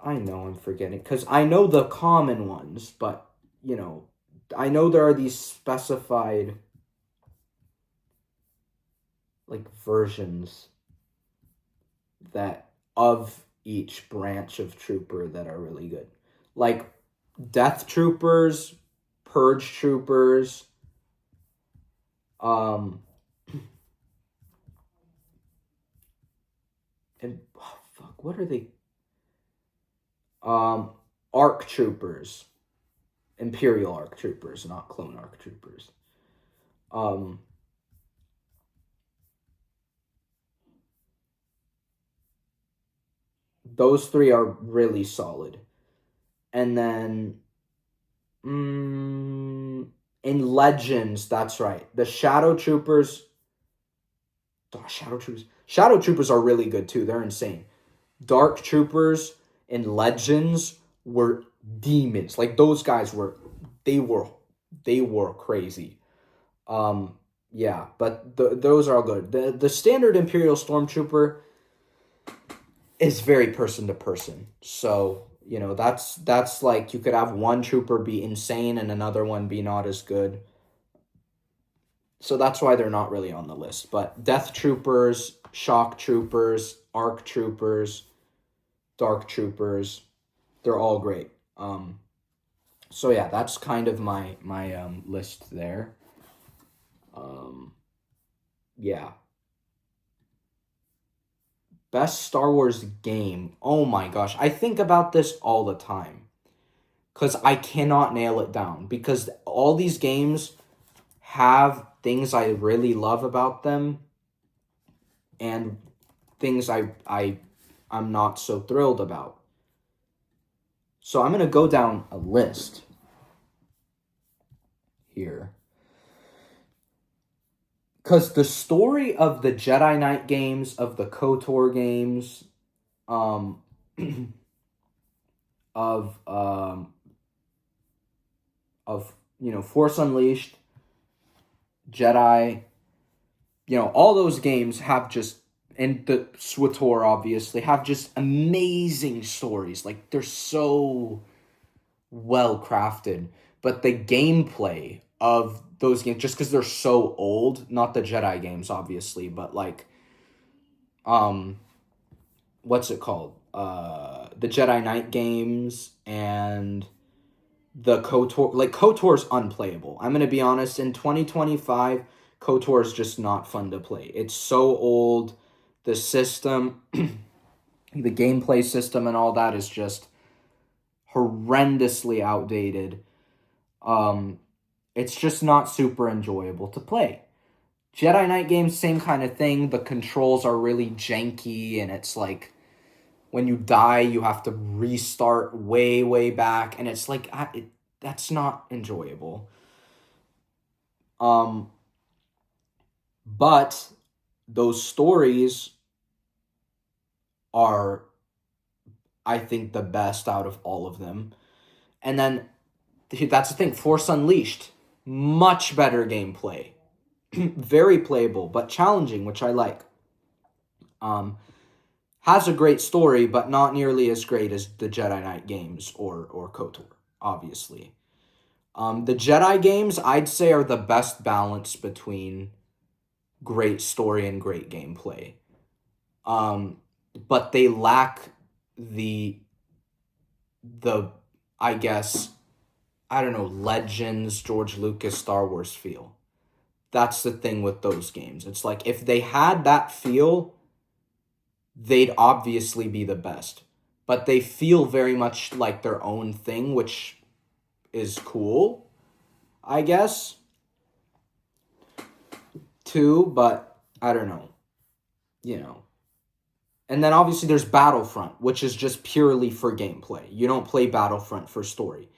I know I'm forgetting. Because I know the common ones, but, you know, I know there are these specified, like, versions that of each branch of trooper that are really good. Like, Death Troopers, Purge Troopers, and oh, fuck, what are they? ARC Troopers, Imperial ARC Troopers, not Clone ARC Troopers. Those three are really solid. And then, in Legends, that's right. The Shadow Troopers. Shadow Troopers are really good too. They're insane. Dark Troopers in Legends were demons. Like those guys were, they were crazy. Yeah, but those are all good. The standard Imperial Stormtrooper is very person to person. So, you know, that's like you could have one trooper be insane and another one be not as good. So that's why they're not really on the list. But Death Troopers, Shock Troopers, ARC Troopers, Dark Troopers, they're all great. So yeah, that's kind of my list there. Yeah. Best Star Wars game. Oh my gosh, I think about this all the time. Cuz I cannot nail it down because all these games have things I really love about them and things I'm not so thrilled about. So I'm going to go down a list here. Because the story of the Jedi Knight games, of the KOTOR games, of you know, Force Unleashed, Jedi, you know, all those games have just, and the SWTOR obviously, have just amazing stories. Like, they're so well crafted. But the gameplay of those games, just because they're so old, not the Jedi games, obviously, but like, what's it called? The Jedi Knight games and the KOTOR, like KOTOR's unplayable. I'm gonna be honest, in 2025, KOTOR is just not fun to play. It's so old. The system, the gameplay system and all that is just horrendously outdated. It's just not super enjoyable to play. Jedi Knight games, same kind of thing. The controls are really janky, and it's like when you die, you have to restart way back, and it's like that's not enjoyable. But those stories are, I think, the best out of all of them. And then that's the thing, Force Unleashed, much better gameplay. Very playable, but challenging, which I like. Has a great story, but not nearly as great as the Jedi Knight games or KOTOR, obviously. The Jedi games, I'd say, are the best balance between great story and great gameplay. But they lack the I guess, I don't know, Legends, George Lucas, Star Wars feel. That's the thing with those games. It's like, if they had that feel, they'd obviously be the best. But they feel very much like their own thing, which is cool, I guess, too, but I don't know, you know. And then obviously there's Battlefront, which is just purely for gameplay. You don't play Battlefront for story,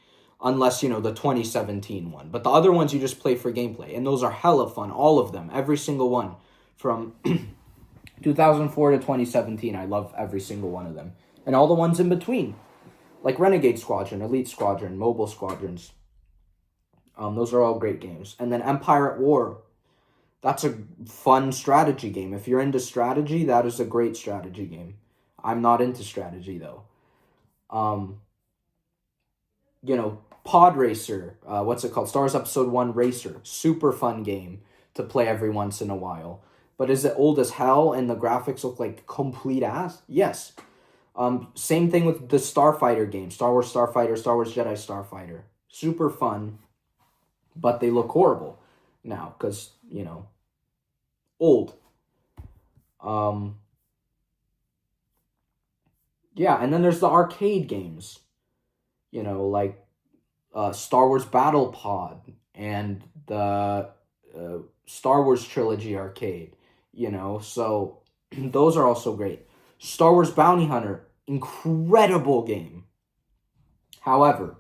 unless, you know, the 2017 one. But the other ones you just play for gameplay, and those are hella fun, all of them, every single one, from 2004 to 2017. I love every single one of them. And all the ones in between, like Renegade Squadron, Elite Squadron, Mobile Squadrons. Those are all great games. And then Empire at War, That's a fun strategy game. If you're into strategy, that is a great strategy game. I'm not into strategy though. Pod Racer, what's it called? Star Wars Episode 1 Racer. Super fun game to play every once in a while. But is it old as hell and the graphics look like complete ass? Yes. Same thing with the Starfighter game. Star Wars Starfighter, Star Wars Jedi Starfighter. Super fun, but they look horrible now because, old. Yeah, and then there's the arcade games. Like Star Wars Battle Pod and the Star Wars Trilogy arcade, so those are also great. Star Wars Bounty Hunter, incredible game. However,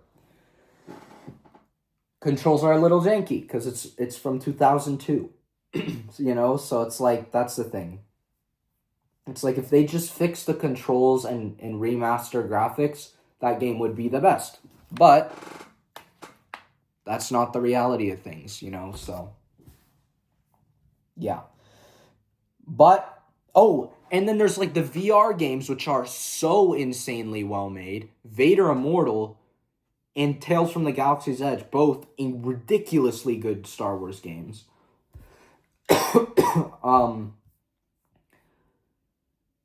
controls are a little janky because it's from 2002, so it's like, that's the thing. It's like if they just fix the controls and remaster graphics, that game would be the best. But that's not the reality of things, so yeah. But, and then there's like the VR games, which are so insanely well made. Vader Immortal and Tales from the Galaxy's Edge, both in ridiculously good Star Wars games.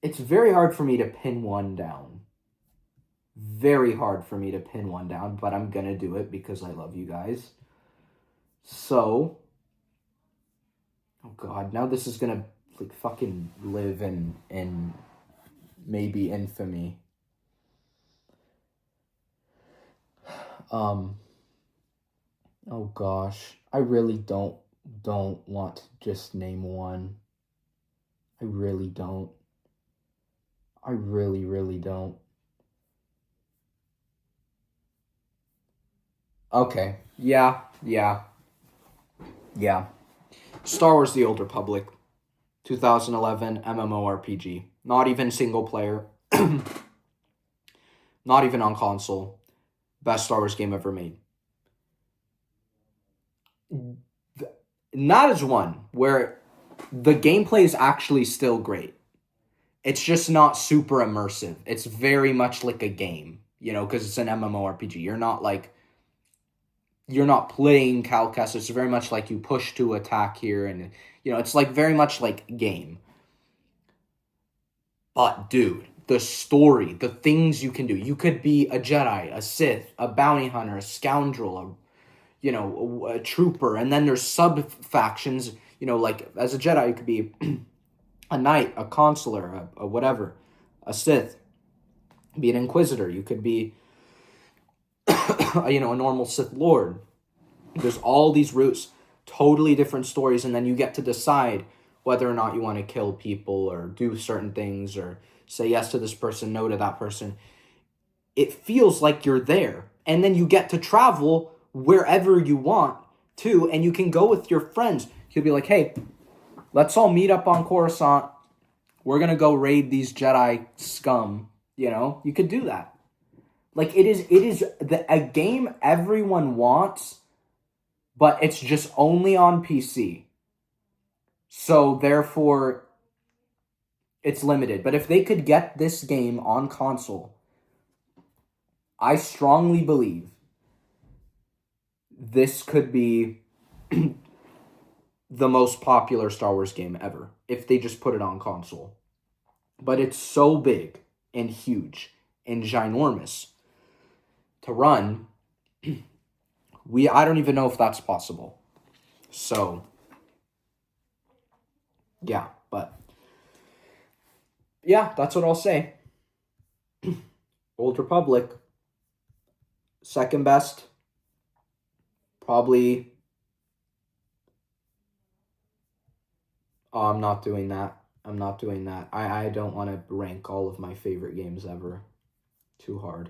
It's very hard for me to pin one down. Very hard for me to pin one down, but I'm gonna do it because I love you guys. So, oh god, now this is gonna like fucking live in maybe infamy. Oh gosh, I really don't want to just name one. I really don't. I really don't. Okay. Yeah. Star Wars The Old Republic. 2011 MMORPG. Not even single player. Not even on console. Best Star Wars game ever made. That is one where the gameplay is actually still great. It's just not super immersive. It's very much like a game, because it's an MMORPG. You're not playing Cal Kestis. It's very much like you push to attack here, and it's like very much like game. But dude, the story, the things you can do. You could be a Jedi, a Sith, a bounty hunter, a scoundrel, a trooper, and then there's sub factions. Like as a Jedi, you could be a knight, a consular, a whatever, a Sith, be an Inquisitor. You could be, a normal Sith Lord. There's all these routes, totally different stories, and then you get to decide whether or not you want to kill people or do certain things or say yes to this person, no to that person. It feels like you're there, and then you get to travel wherever you want to, and you can go with your friends. You'll be like, hey, let's all meet up on Coruscant. We're going to go raid these Jedi scum. You could do that. Like, it is a game everyone wants, but it's just only on PC. So, therefore, it's limited. But if they could get this game on console, I strongly believe this could be the most popular Star Wars game ever if they just put it on console. But it's so big and huge and ginormous to run. I don't even know if that's possible. So, yeah, but yeah, that's what I'll say. Old Republic, second best, probably. Oh, I'm not doing that. I don't want to rank all of my favorite games ever. Too hard.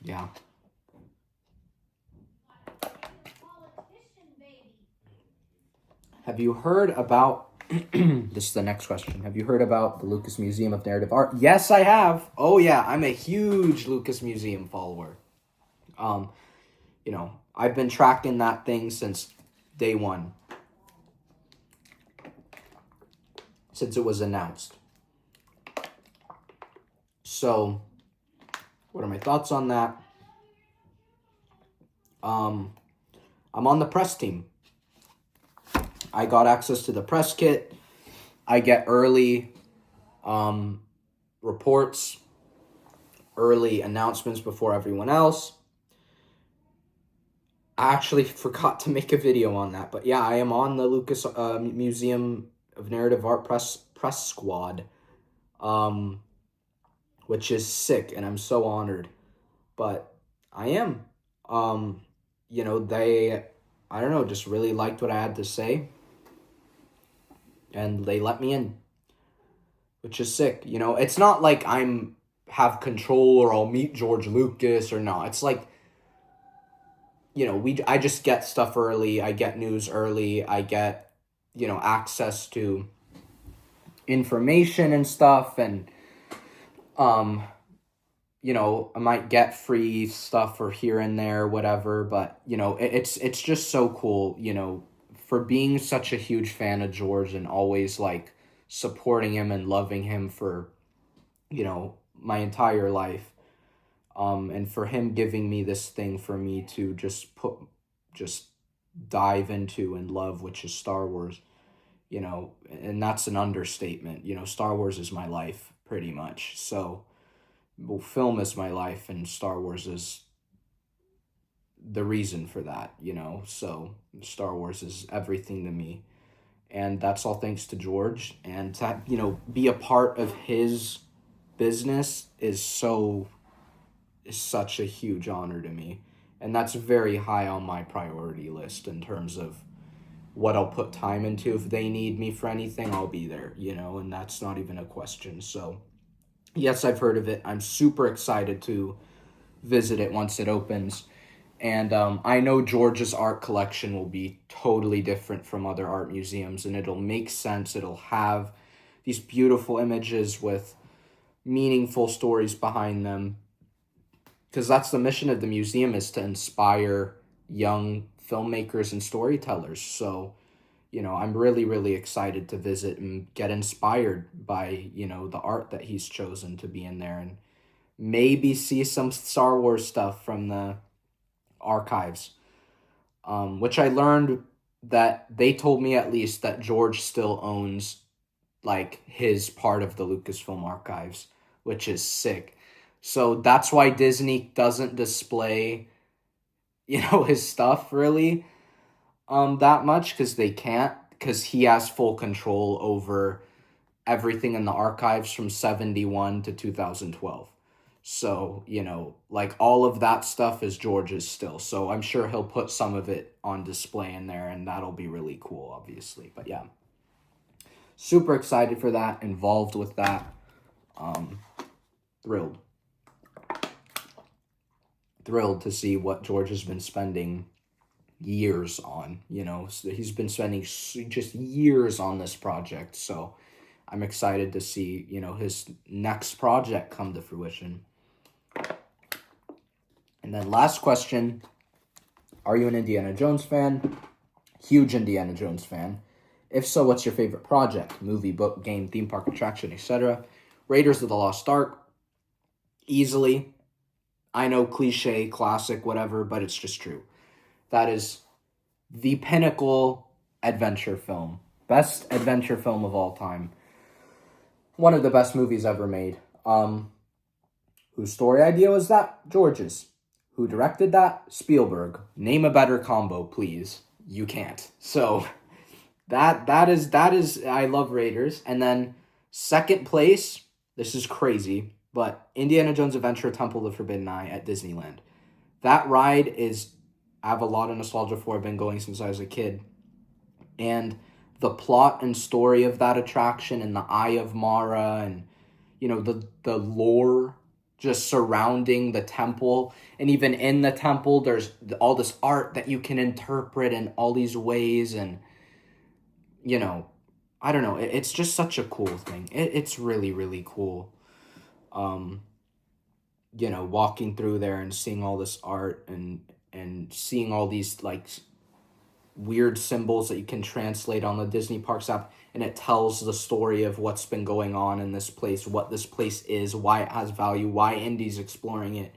Yeah. Have you heard about... This is the next question. Have you heard about the Lucas Museum of Narrative Art? Yes, I have. Oh, yeah. I'm a huge Lucas Museum follower. I've been tracking that thing since day one, since it was announced. So, what are my thoughts on that? I'm on the press team. I got access to the press kit. I get early reports, early announcements before everyone else. I actually forgot to make a video on that, but yeah, I am on the Lucas Museum of Narrative Art press squad, which is sick, and I'm so honored. But I am, they, I don't know, just really liked what I had to say, and they let me in, which is sick. It's not like have control or I'll meet George Lucas or not. It's like, I just get stuff early. I get news early. I get, access to information and stuff. And, I might get free stuff or here and there, whatever. But, it's just so cool, for being such a huge fan of George and always like supporting him and loving him for, my entire life. And for him giving me this thing for me to just dive into and love, which is Star Wars, and that's an understatement. Star Wars is my life pretty much. So, well, film is my life and Star Wars is the reason for that, so Star Wars is everything to me. And that's all thanks to George, and to, be a part of his business is such a huge honor to me. And that's very high on my priority list in terms of what I'll put time into. If they need me for anything, I'll be there, and that's not even a question. So, yes, I've heard of it. I'm super excited to visit it once it opens. And I know George's art collection will be totally different from other art museums, and it'll make sense. It'll have these beautiful images with meaningful stories behind them, because that's the mission of the museum, is to inspire young filmmakers and storytellers. So, I'm really, really excited to visit and get inspired by, the art that he's chosen to be in there, and maybe see some Star Wars stuff from the archives, which I learned that they told me at least that George still owns like his part of the Lucasfilm archives, which is sick. So that's why Disney doesn't display, his stuff really that much, because they can't, because he has full control over everything in the archives from 71 to 2012. So, like all of that stuff is George's still. So I'm sure he'll put some of it on display in there, and that'll be really cool, obviously. But yeah, super excited for that, involved with that. Thrilled. Thrilled to see what George has been spending years on, So he's been spending just years on this project. So I'm excited to see, his next project come to fruition. And then last question, are you an Indiana Jones fan? Huge Indiana Jones fan. If so, what's your favorite project? Movie, book, game, theme park, attraction, etc. Raiders of the Lost Ark. Easily. I know, cliche, classic, whatever, but it's just true. That is the pinnacle adventure film. Best adventure film of all time. One of the best movies ever made. Whose story idea was that? George's. Who directed that? Spielberg. Name a better combo, please. You can't. So that is I love Raiders. And then second place, this is crazy, but Indiana Jones Adventure Temple of the Forbidden Eye at Disneyland. That ride I have a lot of nostalgia for. I've been going since I was a kid. And the plot and story of that attraction, and the Eye of Mara, and the lore just surrounding the temple, and even in the temple there's all this art that you can interpret in all these ways, and I don't know, it's just such a cool thing. It's really, really cool, walking through there and seeing all this art, and seeing all these like weird symbols that you can translate on the Disney Parks app, and it tells the story of what's been going on in this place, what this place is, why it has value, why Indy's exploring it.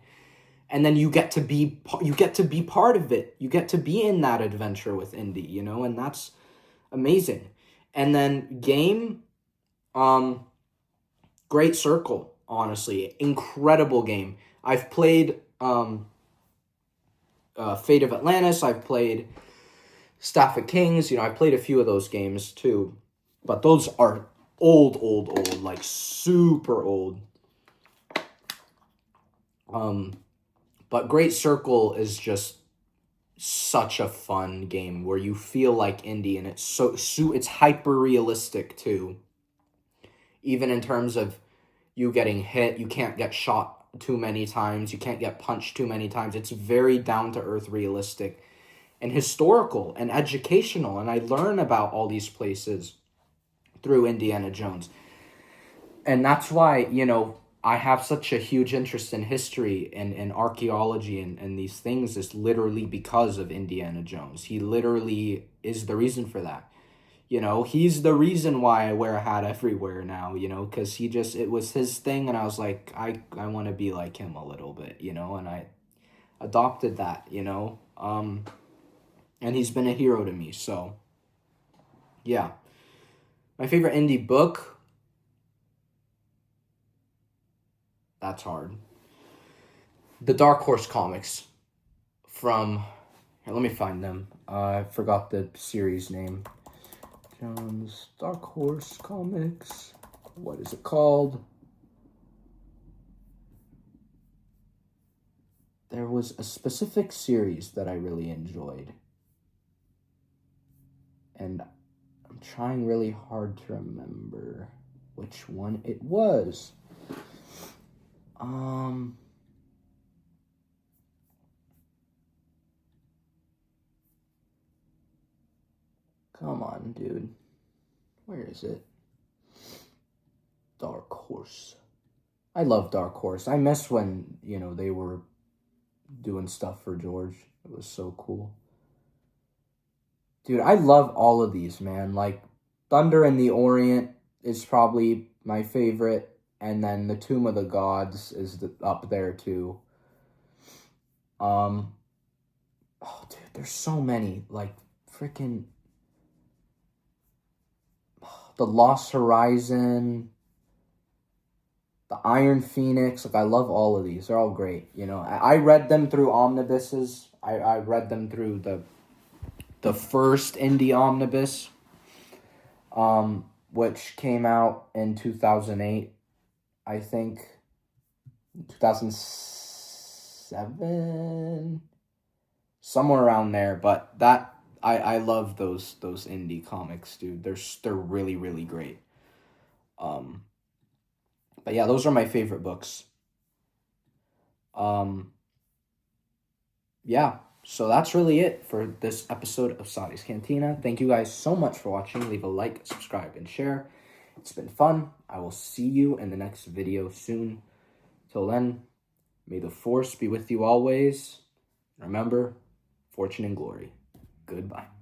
And then you get to be part of it. You get to be in that adventure with Indy, you know, and that's amazing. And then game, Great Circle, honestly, incredible game. I've played Fate of Atlantis. I've played Staff of Kings. You know, I've played a few of those games too, but those are old, like super old. But Great Circle is just such a fun game where you feel like Indy, and it's it's hyper realistic too. Even in terms of you getting hit, you can't get shot too many times, you can't get punched too many times. It's very down to earth, realistic, and historical and educational. And I learn about all these places through Indiana Jones. And that's why, you know, I have such a huge interest in history and archaeology and these things, is literally because of Indiana Jones. He literally is the reason for that. You know, he's the reason why I wear a hat everywhere now, you know, because it was his thing, and I was like, I want to be like him a little bit, you know, and I adopted that, you know, and he's been a hero to me, so, yeah. My favorite indie book? That's hard. The Dark Horse comics from, here, let me find them. I forgot the series name. Jones Dark Horse comics. What is it called? There was a specific series that I really enjoyed, and I'm trying really hard to remember which one it was. Come on, dude. Where is it? Dark Horse. I love Dark Horse. I miss when, you know, they were doing stuff for George. It was so cool. Dude, I love all of these, man. Like, Thunder in the Orient is probably my favorite. And then the Tomb of the Gods is up there, too. Oh, dude, there's so many. Like, freaking... The Lost Horizon, the Iron Phoenix. Like, I love all of these. They're all great. You know, I read them through omnibuses. I read them through the first indie omnibus, which came out in 2008, I think, 2007, somewhere around there. But that I love those indie comics, dude. They're really, really great. But yeah, those are my favorite books. Yeah, so that's really it for this episode of SAADE'S Cantina. Thank you guys so much for watching. Leave a like, subscribe, and share. It's been fun. I will see you in the next video soon. Till then, may the force be with you always. Remember, fortune and glory. Goodbye.